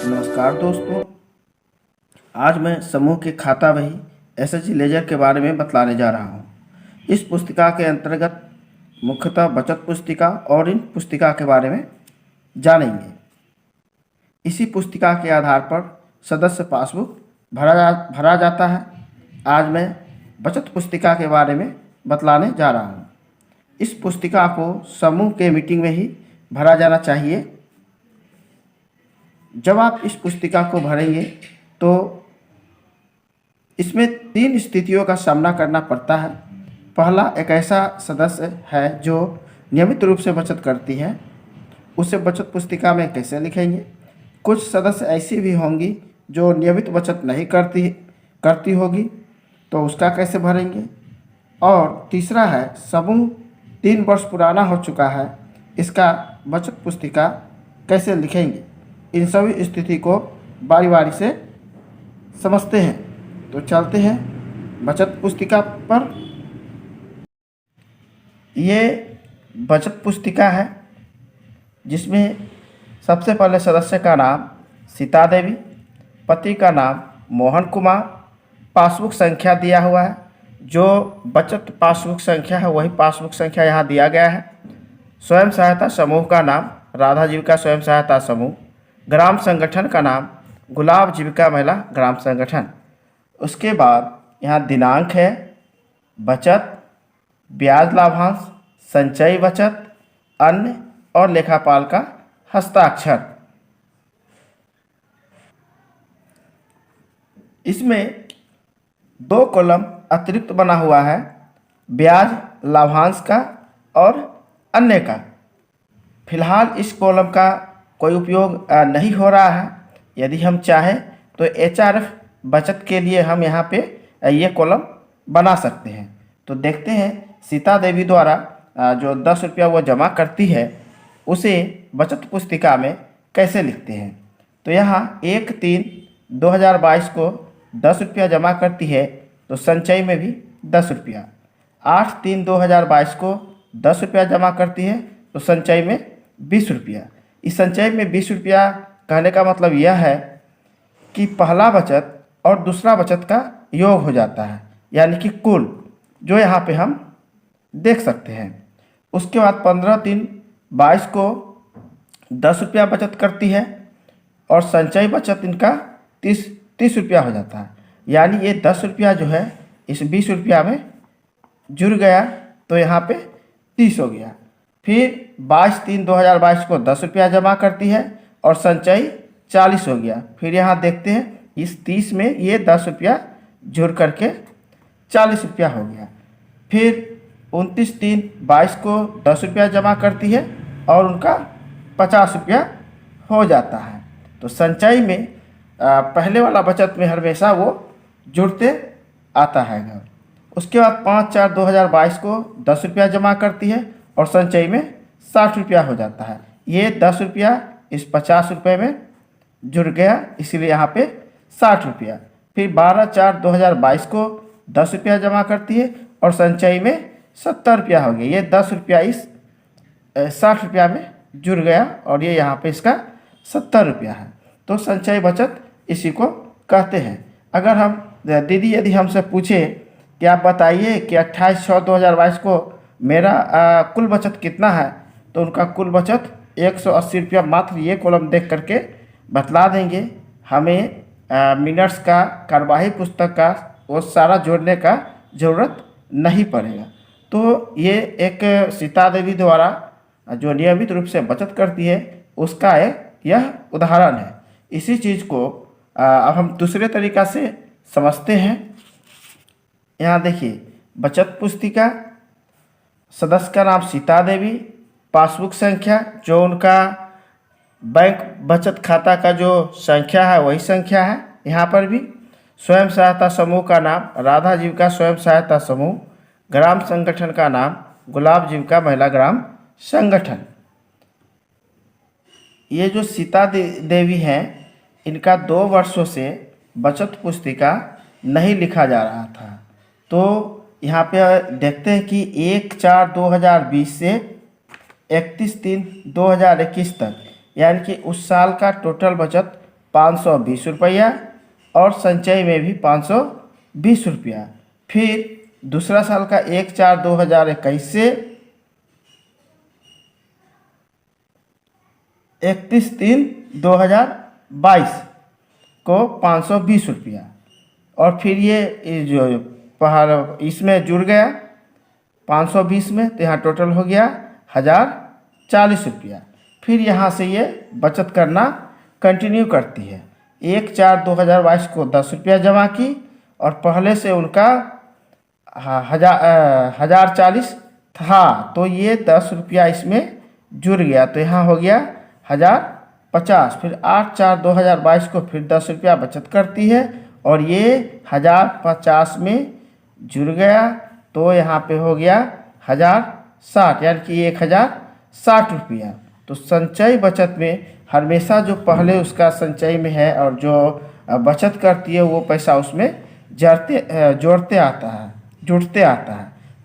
नमस्कार दोस्तों, आज मैं समूह के खाता बही एसएसजी लेजर के बारे में बतलाने जा रहा हूँ। इस पुस्तिका के अंतर्गत मुख्यतः बचत पुस्तिका और इन पुस्तिका के बारे में जानेंगे। इसी पुस्तिका के आधार पर सदस्य पासबुक भरा जाता है। आज मैं बचत पुस्तिका के बारे में बतलाने जा रहा हूँ। इस पुस्तिका को समूह के मीटिंग में ही भरा जाना चाहिए। जब आप इस पुस्तिका को भरेंगे तो इसमें 3 स्थितियों का सामना करना पड़ता है। पहला, एक ऐसा सदस्य है जो नियमित रूप से बचत करती है, उसे बचत पुस्तिका में कैसे लिखेंगे। कुछ सदस्य ऐसी भी होंगी जो नियमित बचत नहीं करती होगी, तो उसका कैसे भरेंगे। और तीसरा है, समूह 3 वर्ष पुराना हो चुका है, इसका बचत पुस्तिका कैसे लिखेंगे। इन सभी स्थिति को बारी बारी से समझते हैं। तो चलते हैं बचत पुस्तिका पर। ये बचत पुस्तिका है जिसमें सबसे पहले सदस्य का नाम सीता देवी, पति का नाम मोहन कुमार, पासबुक संख्या दिया हुआ है। जो बचत पासबुक संख्या है वही पासबुक संख्या यहाँ दिया गया है। स्वयं सहायता समूह का नाम राधा जीविका स्वयं सहायता समूह, ग्राम संगठन का नाम गुलाब जीविका महिला ग्राम संगठन। उसके बाद यहाँ दिनांक है, बचत, ब्याज लाभांश, संचयी बचत, अन्य और लेखापाल का हस्ताक्षर। इसमें 2 कॉलम अतिरिक्त बना हुआ है, ब्याज लाभांश का और अन्य का। फिलहाल इस कॉलम का कोई उपयोग नहीं हो रहा है। यदि हम चाहें तो एचआरएफ बचत के लिए हम यहाँ पे ये कॉलम बना सकते हैं। तो देखते हैं सीता देवी द्वारा जो 10 रुपया वो जमा करती है उसे बचत पुस्तिका में कैसे लिखते हैं। तो यहाँ 1/3/2022 को 10 रुपया जमा करती है, तो संचयी में भी 10 रुपया। 8/3/2022 को 10 रुपया जमा करती है, तो संचयी में 20 रुपया। इस संचय में 20 रुपया कहने का मतलब यह है कि पहला बचत और दूसरा बचत का योग हो जाता है, यानी कि कुल, जो यहाँ पे हम देख सकते हैं। उसके बाद 15/3/22 को 10 रुपया बचत करती है और संचयी बचत इनका 30 रुपया हो जाता है। यानी ये 10 रुपया जो है इस 20 रुपया में जुड़ गया, तो यहाँ पे 30 हो गया। फिर 22/3/2022 को 10 रुपया जमा करती है और संचयी 40 हो गया। फिर यहाँ देखते हैं इस 30 में ये 10 रुपया जुड़ करके 40 रुपया हो गया। फिर 29/3/22 को 10 रुपया जमा करती है और उनका 50 रुपया हो जाता है। तो संचयी में पहले वाला बचत में हमेशा वो जुड़ते आता है। उसके बाद 5/4/2022 को 10 रुपया जमा करती है और संचयी में 60 रुपया हो जाता है। ये 10 रुपया इस 50 रुपये में जुड़ गया, इसीलिए यहाँ पे 60 रुपया। फिर 12/4/2022 को 10 रुपया जमा करती है और संचयी में 70 रुपया हो गया। ये 10 रुपया इस 60 रुपया में जुड़ गया और ये यहाँ पे इसका 70 रुपया है। तो संचयी बचत इसी को कहते हैं। अगर हम दीदी यदि हमसे पूछे कि आप बताइए कि 28/6/2022 को मेरा कुल बचत कितना है, तो उनका कुल बचत 180 रुपया मात्र ये कॉलम देख करके बतला देंगे। हमें मिनट्स का, कार्यवाही पुस्तक का वो सारा जोड़ने का ज़रूरत नहीं पड़ेगा। तो ये एक सीता देवी द्वारा जो नियमित रूप से बचत करती है उसका यह उदाहरण है। इसी चीज़ को अब हम दूसरे तरीक़ा से समझते हैं। यहाँ देखिए, बचत पुस्तिका, सदस्य का नाम सीता देवी, पासबुक संख्या जो उनका बैंक बचत खाता का जो संख्या है वही संख्या है। यहाँ पर भी स्वयं सहायता समूह का नाम राधा जीविका स्वयं सहायता समूह, ग्राम संगठन का नाम गुलाब जीविका महिला ग्राम संगठन। ये जो सीता देवी हैं, इनका 2 वर्षों से बचत पुस्तिका नहीं लिखा जा रहा था। तो यहाँ पे देखते हैं कि 1/4/2020 से 31/3/2021 तक, यानी कि उस साल का टोटल बचत 520 रुपया और संचय में भी 520 रुपया। फिर दूसरा साल का 1/4/2021 से 31/3/2022 को 520 रुपया। और फिर ये जो पहाड़ इसमें जुड़ गया 520 में, तो यहाँ टोटल हो गया 1040 रुपया। फिर यहाँ से ये बचत करना कंटिन्यू करती है। 1/4/2022 को 10 रुपया जमा की और पहले से उनका 1040 था, तो ये 10 रुपया इसमें जुड़ गया, तो यहाँ हो गया 1050। फिर 8/4/2022 को फिर 10 रुपया बचत करती है और ये 1050 में जुड़ गया, तो यहाँ पे हो गया 1060, यानी कि 1060 रुपया। तो संचय बचत में हमेशा जो पहले उसका संचय में है और जो बचत करती है वो पैसा उसमें जुड़ते आता है।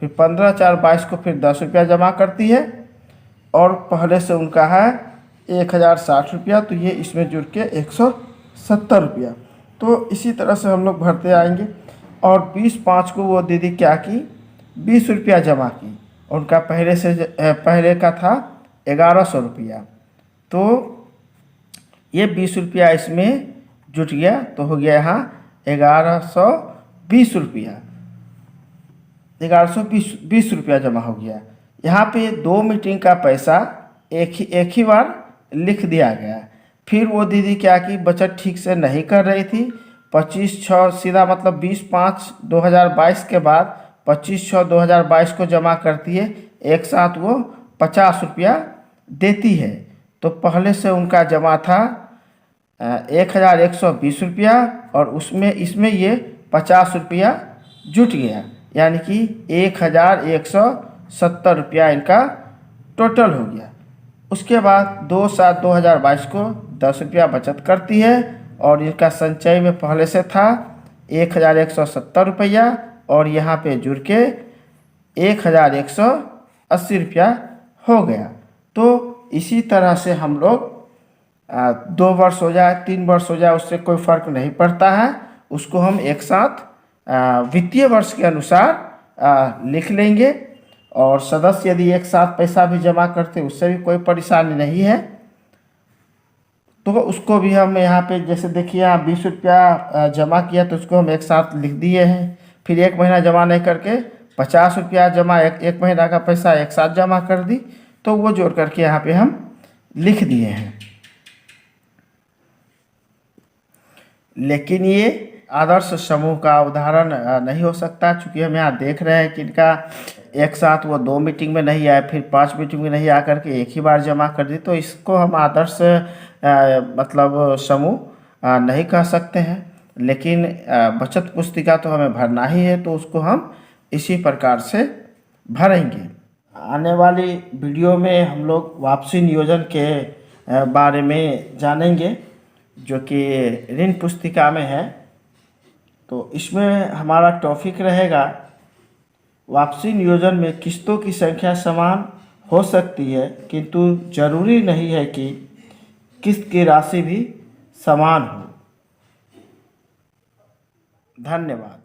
फिर 15/4/22 को फिर 10 रुपया जमा करती है और पहले से उनका है 1060 रुपया, तो ये इसमें जुड़ के 170 रुपया। तो इसी तरह से हम लोग भरते आएंगे। और 20/5 को वो दीदी क्या की, 20 रुपया जमा की। उनका पहले का था 1100 रुपया, तो ये 20 रुपया इसमें जुट गया, तो हो गया यहाँ 1120 रुपया। 1120 रुपया जमा हो गया। यहाँ पे 2 मीटिंग का पैसा एक ही बार लिख दिया गया। फिर वो दीदी क्या की, बचत ठीक से नहीं कर रही थी। 25/6 सीधा मतलब 20/5/2022 के बाद 25/6/2022 को जमा करती है। एक साथ वो 50 रुपया देती है। तो पहले से उनका जमा था 1120 रुपया और इसमें ये 50 रुपया जुट गया, यानी कि 1170 रुपया इनका टोटल हो गया। उसके बाद 2/7/2022 को 10 रुपया बचत करती है और इनका संचय में पहले से था 1170 रुपया और यहाँ पे जुड़ के 1180 रुपया हो गया। तो इसी तरह से हम लोग 2 वर्ष हो जाए 3 वर्ष हो जाए उससे कोई फर्क नहीं पड़ता है, उसको हम एक साथ वित्तीय वर्ष के अनुसार लिख लेंगे। और सदस्य यदि एक साथ पैसा भी जमा करते उससे भी कोई परेशानी नहीं है, तो उसको भी हम यहाँ पे जैसे देखिए यहाँ 20 रुपया जमा किया तो उसको हम एक साथ लिख दिए हैं। फिर 1 महीना जमा नहीं करके 50 रुपया जमा एक महीना का पैसा एक साथ जमा कर दी, तो वो जोड़ करके यहाँ पे हम लिख दिए हैं। लेकिन ये आदर्श समूह का उदाहरण नहीं हो सकता, चूँकि हम यहाँ देख रहे हैं कि इनका एक साथ वो 2 मीटिंग में नहीं आए, फिर 5 मीटिंग में नहीं आकर के एक ही बार जमा कर दी, तो इसको हम आदर्श मतलब समूह नहीं कह सकते हैं। लेकिन बचत पुस्तिका तो हमें भरना ही है, तो उसको हम इसी प्रकार से भरेंगे। आने वाली वीडियो में हम लोग वापसी नियोजन के बारे में जानेंगे, जो कि ऋण पुस्तिका में है। तो इसमें हमारा टॉपिक रहेगा वापसी नियोजन में किस्तों की संख्या समान हो सकती है, किंतु जरूरी नहीं है कि किस्त की राशि भी समान हो। धन्यवाद।